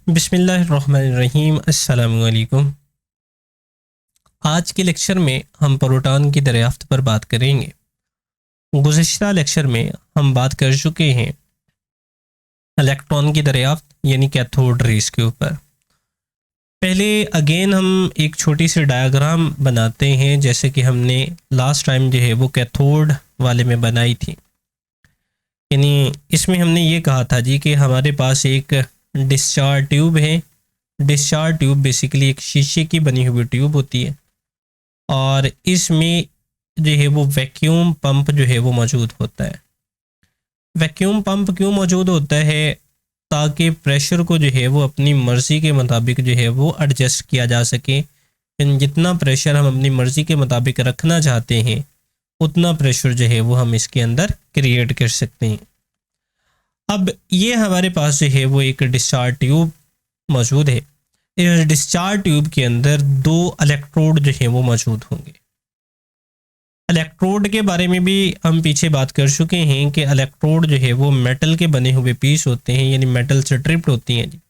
बिस्मिल्लाहिर्रहमानिर्रहीम। अस्सलामु अलैकुम। आज के लेक्चर में हम प्रोटॉन की दरियाफ्त पर बात करेंगे। गुज़िश्ता लेक्चर में हम बात कर चुके हैं इलेक्ट्रॉन की दरियाफ्त यानी कैथोड रेस के ऊपर। पहले अगेन हम एक छोटी सी डायग्राम बनाते हैं, जैसे कि हमने लास्ट टाइम जो है वो कैथोड वाले में बनाई थी। यानी इसमें हमने ये कहा था जी कि हमारे पास एक डिस्चार्ज ट्यूब है। डिस्चार्ज ट्यूब बेसिकली एक शीशे की बनी हुई ट्यूब होती है और इसमें जो है वो वैक्यूम पंप जो है वो मौजूद होता है। वैक्यूम पंप क्यों मौजूद होता है? ताकि प्रेशर को जो है वो अपनी मर्ज़ी के मुताबिक जो है वो एडजस्ट किया जा सके। जितना प्रेशर हम अपनी मर्ज़ी के मुताबिक रखना चाहते हैं उतना प्रेशर जो है वो हम इसके अंदर क्रिएट कर सकते हैं। अब ये हमारे पास जो है वो एक डिस्चार्ज ट्यूब मौजूद है। इस डिस्चार्ज ट्यूब के अंदर दो इलेक्ट्रोड जो है वो मौजूद होंगे। इलेक्ट्रोड के बारे में भी हम पीछे बात कर चुके हैं कि इलेक्ट्रोड जो है वो मेटल के बने हुए पीस होते हैं, यानी मेटल से ट्रिप्ड होती हैं जी।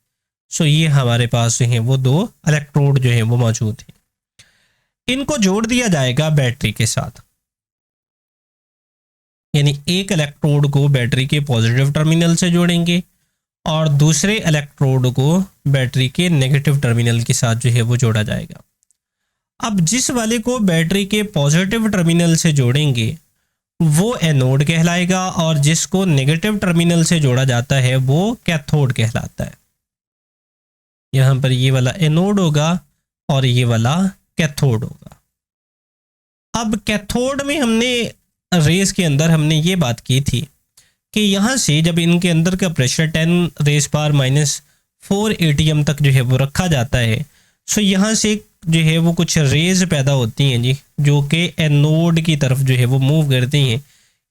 सो ये हमारे पास जो है वो दो इलेक्ट्रोड जो है वो मौजूद हैं। इनको जोड़ दिया जाएगा बैटरी के साथ, यानी एक इलेक्ट्रोड को बैटरी के पॉजिटिव टर्मिनल से जोड़ेंगे और दूसरे इलेक्ट्रोड को बैटरी के नेगेटिव टर्मिनल के साथ जो है वो जोड़ा जाएगा। अब जिस वाले को बैटरी के पॉजिटिव टर्मिनल से जोड़ेंगे वो एनोड कहलाएगा और जिसको नेगेटिव टर्मिनल से जोड़ा जाता है वो कैथोड कहलाता है। यहाँ पर ये वाला एनोड होगा और ये वाला कैथोड होगा। अब कैथोड में हमने रेस के अंदर हमने ये बात की थी कि यहाँ से जब इनके अंदर का प्रेशर 10 रेस पावर -4 ATM तक जो है वो रखा जाता है, सो यहाँ से जो है वो कुछ रेज पैदा होती हैं जी, जो कि एनोड की तरफ जो है वो मूव करती हैं।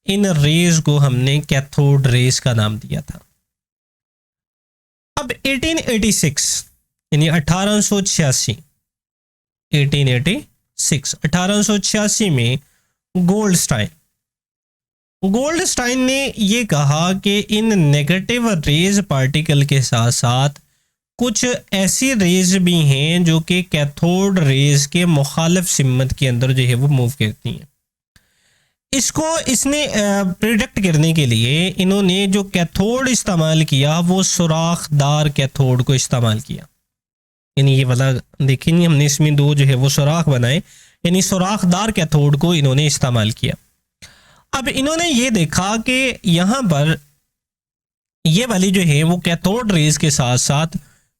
इन रेज को हमने कैथोड रेस का नाम दिया था। अब 1886 यानी 1886 में गोल्डस्टाइन ने ये कहा कि इन नेगेटिव रेज पार्टिकल के साथ साथ कुछ ऐसी रेज भी हैं जो कि कैथोड रेज के मुखालिफ सिमत के अंदर जो है वो मूव करती हैं। इसने प्रिडिक्ट करने के लिए इन्होंने जो कैथोड इस्तेमाल किया वो सुराखदार कैथोड को इस्तेमाल किया। यानी ये वाला देखिए, हमने इसमें दो जो है वो सुराख बनाए, यानी सुराखदार कैथोड को इन्होंने इस्तेमाल किया। अब इन्होंने ये देखा कि यहाँ पर ये वाली जो है वो कैथोड रेज के साथ साथ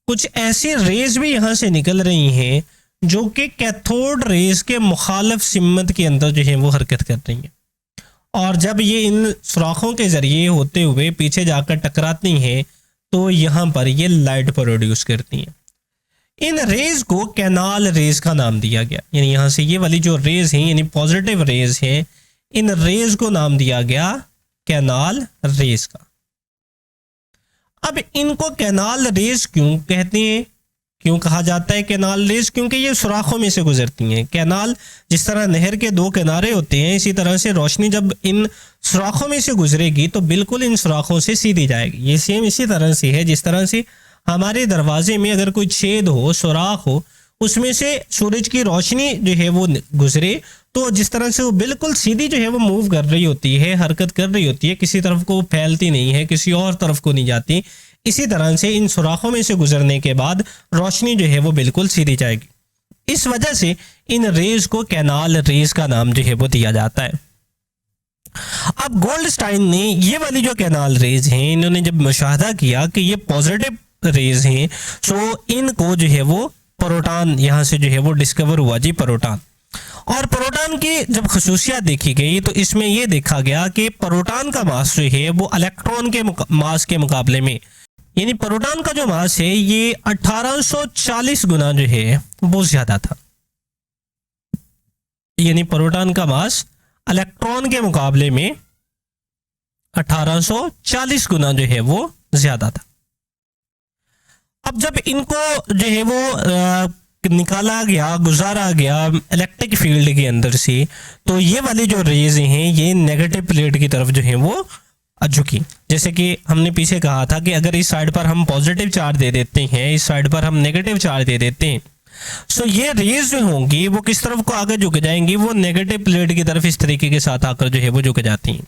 कुछ ऐसी रेज भी यहाँ से निकल रही हैं जो कि कैथोड रेज के मुखालिफ सिमत के अंदर जो है वो हरकत कर रही हैं, और जब ये इन सुराखों के ज़रिए होते हुए पीछे जाकर टकराती हैं तो यहाँ पर ये लाइट प्रोड्यूस करती हैं। इन रेज को कैनाल रेज का नाम दिया गया। यानी यहाँ से ये वाली जो रेज हैं यानी पॉजिटिव रेज हैं, इन रेज को नाम दिया गया कैनाल रेज का। अब इनको कैनाल रेज क्यों कहते हैं, क्यों कहा जाता है कैनाल रेज? क्योंकि ये सुराखों में से गुजरती हैं। कैनाल जिस तरह नहर के दो किनारे होते हैं, इसी तरह से रोशनी जब इन सुराखों में से गुजरेगी तो बिल्कुल इन सुराखों से सीधी जाएगी। ये सेम इसी तरह से है जिस तरह से हमारे दरवाजे में अगर कोई छेद हो, सुराख हो, उसमें से सूरज की रोशनी जो है वो गुजरे तो जिस तरह से वो बिल्कुल सीधी जो है वो मूव कर रही होती है, हरकत कर रही होती है, किसी तरफ को फैलती नहीं है, किसी और तरफ को नहीं जाती, इसी तरह से इन सुराखों में से गुजरने के बाद रोशनी जो है वो बिल्कुल सीधी जाएगी। इस वजह से इन रेज को कैनाल रेज का नाम जो है वो दिया जाता है। अब गोल्डस्टाइन ने ये वाली जो कैनाल रेज हैं, इन्होंने जब मुशाहदा किया कि ये पॉजिटिव रेज हैं, सो इनको जो है वो प्रोटॉन यहाँ से जो है वो डिस्कवर हुआ जी, प्रोटॉन। और प्रोटॉन की जब खसूसियात देखी गई तो इसमें यह देखा गया कि प्रोटॉन का मास जो है वो इलेक्ट्रॉन के मास के मुकाबले में, यानी प्रोटॉन का जो मास है ये 1840 गुना जो है वो ज्यादा था। यानी प्रोटॉन का मास इलेक्ट्रॉन के मुकाबले में 1840 गुना जो है वो ज्यादा था। अब जब इनको जो है वो निकाला गया, गुजारा गया इलेक्ट्रिक फील्ड के अंदर से, तो ये वाली जो रेज हैं ये नेगेटिव प्लेट की तरफ जो है वो झुकी। जैसे कि हमने पीछे कहा था कि अगर इस साइड पर हम पॉजिटिव चार्ज दे देते हैं, इस साइड पर हम नेगेटिव चार्ज दे देते हैं, सो ये रेज जो होंगी वो किस तरफ को आगे झुक जाएंगी, वो नेगेटिव प्लेट की तरफ इस तरीके के साथ आकर जो है वो झुक जाती हैं।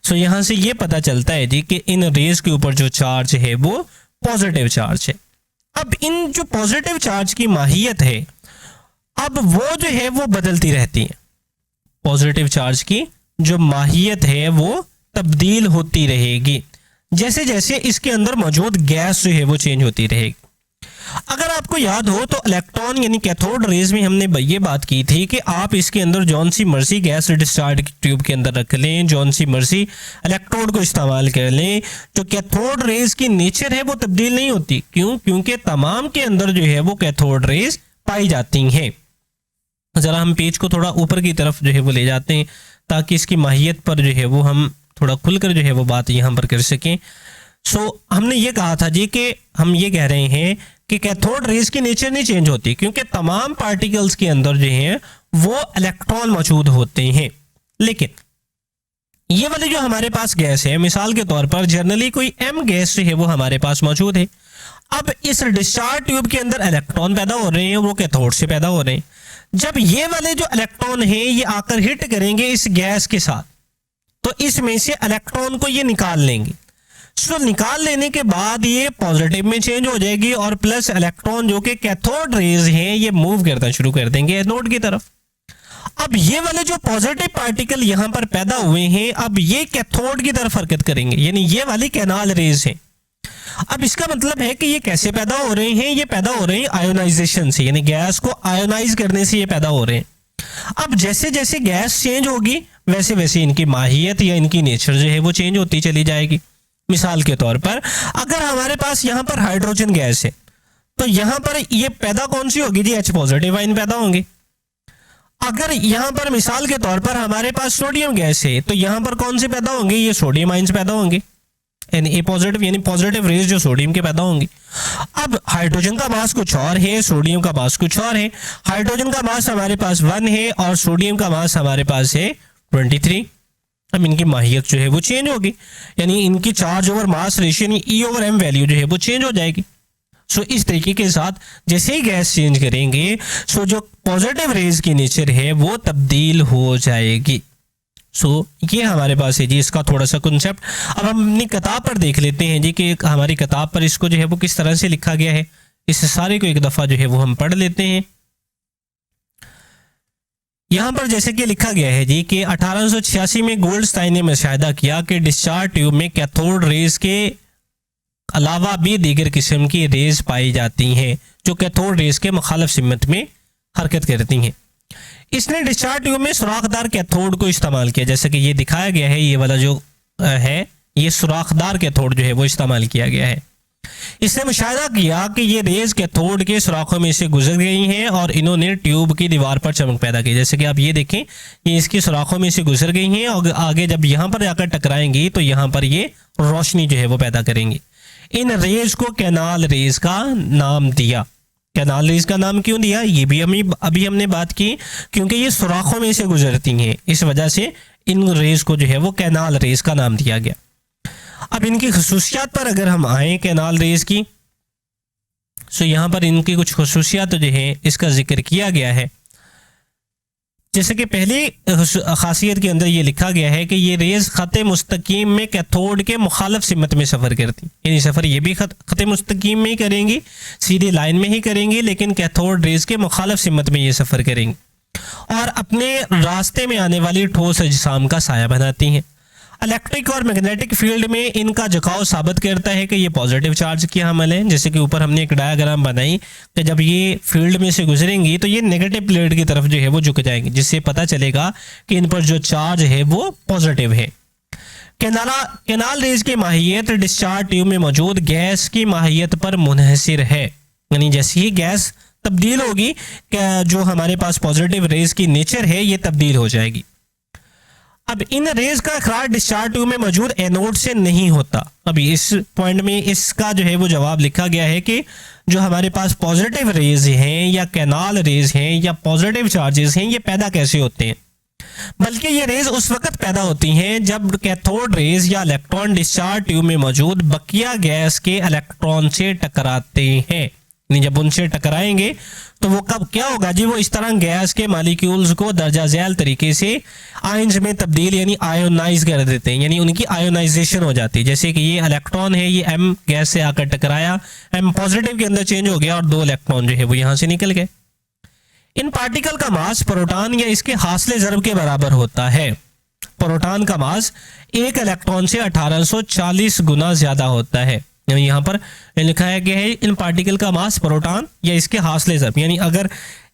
सो यहाँ से ये पता चलता है जी कि इन रेज के ऊपर जो चार्ज है वो पॉजिटिव चार्ज है। अब इन जो पॉजिटिव चार्ज की माहियत है, अब वो जो है वो बदलती रहती है। पॉजिटिव चार्ज की जो माहियत है वो तब्दील होती रहेगी जैसे जैसे इसके अंदर मौजूद गैस जो है वो चेंज होती रहेगी। अगर आपको याद हो तो इलेक्ट्रॉन यानी कैथोड रेज में हमने ये बात की थी कि आप इसके अंदर जौन सी मर्जी गैस डिस्चार्ज ट्यूब के अंदर रख लें, जौन सी मर्जी इलेक्ट्रोड को इस्तेमाल कर लें, जो कैथोड रेज की नेचर है वो तब्दील नहीं होती। क्यों? क्योंकि तमाम के अंदर जो है वो कैथोड रेज पाई जाती हैं। ज़रा हम पेज को थोड़ा ऊपर की तरफ जो है वो ले जाते हैं ताकि इसकी माहियत पर जो है वो हम थोड़ा खुलकर जो है वो बात यहाँ पर कर सकें। हमने ये कहा था जी कि हम ये कह रहे हैं कि कैथोड रेज की नेचर नहीं चेंज होती क्योंकि तमाम पार्टिकल्स के अंदर जो है वो इलेक्ट्रॉन मौजूद होते हैं। लेकिन ये वाली जो हमारे पास गैस है, मिसाल के तौर पर जनरली कोई m गैस जो है वो हमारे पास मौजूद है। अब इस डिस्चार्ज ट्यूब के अंदर इलेक्ट्रॉन पैदा हो रहे हैं, वो कैथोड से पैदा हो रहे हैं। जब ये वाले जो इलेक्ट्रॉन हैं ये आकर हिट करेंगे इस गैस के साथ, तो इसमें से इलेक्ट्रॉन को ये निकाल लेंगे। निकाल लेने के बाद ये पॉजिटिव में चेंज हो जाएगी और प्लस इलेक्ट्रॉन जो कि कैथोड रेज हैं ये मूव करना शुरू कर देंगे एनोड की तरफ। अब ये वाले जो पॉजिटिव पार्टिकल यहां पर पैदा हुए हैं, अब ये कैथोड की तरफ हरकत करेंगे, यानी ये वाली कैनाल रेज है। अब इसका मतलब है कि ये कैसे पैदा हो रहे हैं, ये पैदा हो रहे हैं आयोनाइजेशन से, यानी गैस को आयोनाइज करने से ये पैदा हो रहे हैं। अब जैसे जैसे गैस चेंज होगी वैसे वैसे इनकी माहियत या इनकी नेचर जो है वो चेंज होती चली जाएगी। मिसाल के तौर पर अगर हमारे पास यहां पर हाइड्रोजन गैस है तो यहां पर ये पैदा कौन सी होगी जी, H पॉजिटिव आयन पैदा होंगे। अगर यहां पर मिसाल के तौर पर हमारे पास सोडियम गैस है तो यहां पर कौन से पैदा होंगे, ये सोडियम आयंस पैदा होंगे, यानी ए पॉजिटिव यानी पॉजिटिव रेज जो सोडियम के पैदा होंगे। अब हाइड्रोजन का मास कुछ और है, सोडियम का मास कुछ और है। हाइड्रोजन का मास हमारे पास 1 है और सोडियम का मास हमारे पास है 23। अब इनकी माहियत जो है वो चेंज होगी, यानी इनकी चार्ज ओवर मास रेशियो यानी E ओवर M वैल्यू जो है वो चेंज हो जाएगी। इस तरीके के साथ जैसे ही गैस चेंज करेंगे जो पॉजिटिव रेज की नेचर है वो तब्दील हो जाएगी। ये हमारे पास है जी इसका थोड़ा सा कॉन्सेप्ट। अब हम अपनी किताब पर देख लेते हैं जी कि हमारी किताब पर इसको जो है वो किस तरह से लिखा गया है। इस सारे को एक दफ़ा जो है वो हम पढ़ लेते हैं। यहाँ पर जैसे कि लिखा गया है जी कि 1886 में गोल्डस्टाइन ने मुशाहिदा किया कि डिस्चार्ज ट्यूब में कैथोड रेज के अलावा भी दीगर किस्म की रेज पाई जाती हैं जो कैथोड रेज के मुखालिफ सिमत में हरकत करती हैं। इसने डिस्चार्ज ट्यूब में सुराखदार कैथोड को इस्तेमाल किया, जैसे कि ये दिखाया गया है, ये वाला जो है ये सुराखदार कैथोड जो है वो इस्तेमाल किया गया है। इसने मुशाहिदा किया कि ये रेज कैथोड के सुराखों में से गुजर गई हैं और इन्होंने ट्यूब की दीवार पर चमक पैदा की। जैसे कि आप ये देखें, ये इसकी सुराखों में से गुजर गई हैं और आगे जब यहाँ पर जाकर टकराएंगी तो यहाँ पर ये रोशनी जो है वो पैदा करेंगी। इन रेज को कैनाल रेज का नाम दिया। कैनाल रेज का नाम क्यों दिया, ये भी अभी हमने बात की, क्योंकि ये सुराखों में से गुजरती हैं, इस वजह से इन रेज को जो है वो कैनाल रेज का नाम दिया गया। अब इनकी खसूसियात पर अगर हम आए कैनाल रेज की, यहाँ पर इनकी कुछ खसूसियात जो है इसका जिक्र किया गया है। जैसे कि पहली खासियत के अंदर ये लिखा गया है कि ये रेज खत मुस्तकीम में कैथोड के मुखालिफ सिमत में सफ़र करती, यानी सफ़र ये भी खत मुस्तकीम में ही करेंगी, सीधी लाइन में ही करेंगी, लेकिन कैथोड रेज के मुखालिफ सिमत में ये सफ़र करेंगी और अपने रास्ते में आने वाली ठोस अजसाम का साया बनाती हैं। इलेक्ट्रिक और मैग्नेटिक फील्ड में इनका झुकाव साबित करता है कि ये पॉजिटिव चार्ज की हमल है। जैसे कि ऊपर हमने एक डायग्राम बनाई कि जब ये फील्ड में से गुजरेंगी तो ये नेगेटिव प्लेट की तरफ जो है वो झुक जाएंगी, जिससे पता चलेगा कि इन पर जो चार्ज है वो पॉजिटिव है। कैनाल रेज की माहियत डिस्चार्ज ट्यूब में मौजूद गैस की माहियत पर मुनहसिर है, यानी जैसे ही गैस तब्दील होगी जो हमारे पास पॉजिटिव रेज की नेचर है ये तब्दील हो जाएगी। अब इन रेज का अखराज डिस्चार्ज ट्यूब में मौजूद एनोड से नहीं होता। अभी इस पॉइंट में इसका जो है वो जवाब लिखा गया है कि जो हमारे पास पॉजिटिव रेज हैं या कैनाल रेज हैं या पॉजिटिव चार्जेस हैं ये पैदा कैसे होते हैं। बल्कि ये रेज उस वक्त पैदा होती हैं जब कैथोड रेज या इलेक्ट्रॉन डिस्चार्ज ट्यूब में मौजूद बकिया गैस के इलेक्ट्रॉन से टकराते हैं। जब उनसे टकराएंगे तो वो कब क्या होगा जी, वो इस तरह गैस के मॉलिक्यूल्स को दर्जा झैल तरीके से आयंस में तब्दील यानी आयोनाइज कर देते हैं, यानी उनकी आयोनाइजेशन हो जाती है। जैसे कि ये इलेक्ट्रॉन है, ये M गैस से आकर टकराया, M पॉजिटिव के अंदर चेंज हो गया और 2 इलेक्ट्रॉन जो है वो यहाँ से निकल गए। इन पार्टिकल का मास प्रोटॉन या इसके हासिल ज़रब के बराबर होता है। प्रोटॉन का मास एक इलेक्ट्रॉन से 1840 गुना ज्यादा होता है। यहाँ पर लिखा है कि है इन पार्टिकल का मास प्रोटॉन या इसके हासिल ज़रब, यानी अगर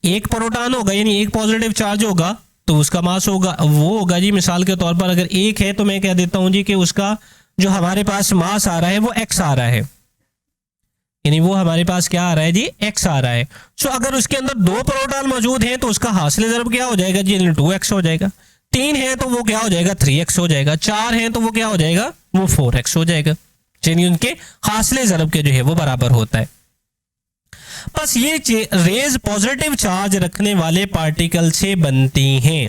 एक प्रोटॉन होगा यानी एक पॉजिटिव चार्ज होगा तो उसका मास होगा वो होगा जी, मिसाल के तौर पर अगर एक है तो मैं कह देता हूं जी कि उसका जो हमारे पास मास आ रहा है वो x आ रहा है, यानी वो हमारे पास क्या आ रहा है जी, x आ रहा है। सो अगर उसके अंदर 2 प्रोटॉन मौजूद हैं तो उसका हासिल ज़रब क्या हो जाएगा जी, 2x हो जाएगा। 3 है तो वो क्या हो जाएगा, 3x हो जाएगा। 4 है तो वो क्या हो जाएगा, वो 4x हो जाएगा, यानी उनके हासिल ज़रब के जो है वो बराबर होता है। बस ये रेज पॉजिटिव चार्ज रखने वाले पार्टिकल से बनती हैं।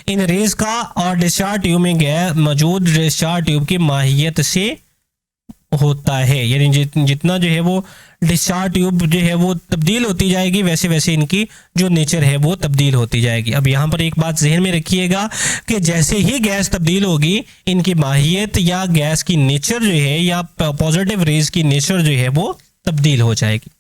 इन रेज का और डिस्चार्ज ट्यूब में मौजूद डिस्चार्ज ट्यूब की माहियत से होता है, यानी जितना जो है वो डिस्चार्ज ट्यूब जो है वो तब्दील होती जाएगी वैसे वैसे इनकी जो नेचर है वो तब्दील होती जाएगी। अब यहाँ पर एक बात जहन में रखिएगा कि जैसे ही गैस तब्दील होगी इनकी माहियत या गैस की नेचर जो है या पॉजिटिव रेज की नेचर जो है वो तब्दील हो जाएगी।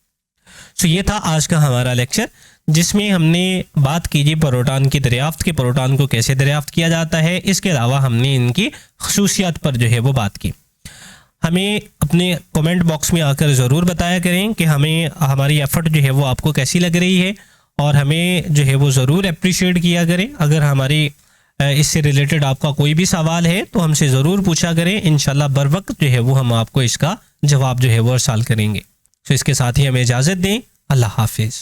सो ये था आज का हमारा लेक्चर जिसमें हमने बात की जी प्रोटॉन की दरियाफ्त के, प्रोटॉन को कैसे दरियाफ्त किया जाता है। इसके अलावा हमने इनकी खसूसियात पर जो है वो बात की। हमें अपने कमेंट बॉक्स में आकर ज़रूर बताया करें कि हमें हमारी एफ़र्ट जो है वो आपको कैसी लग रही है और हमें जो है वो ज़रूर अप्रिशिएट किया करें। अगर हमारी इससे रिलेटेड आपका कोई भी सवाल है तो हमसे ज़रूर पूछा करें, इंशाल्लाह बर वक्त जो है वो हम आपको इसका जवाब जो है वो अर्साल करेंगे। तो इसके साथ ही हमें इजाज़त दें। अल्लाह हाफिज़।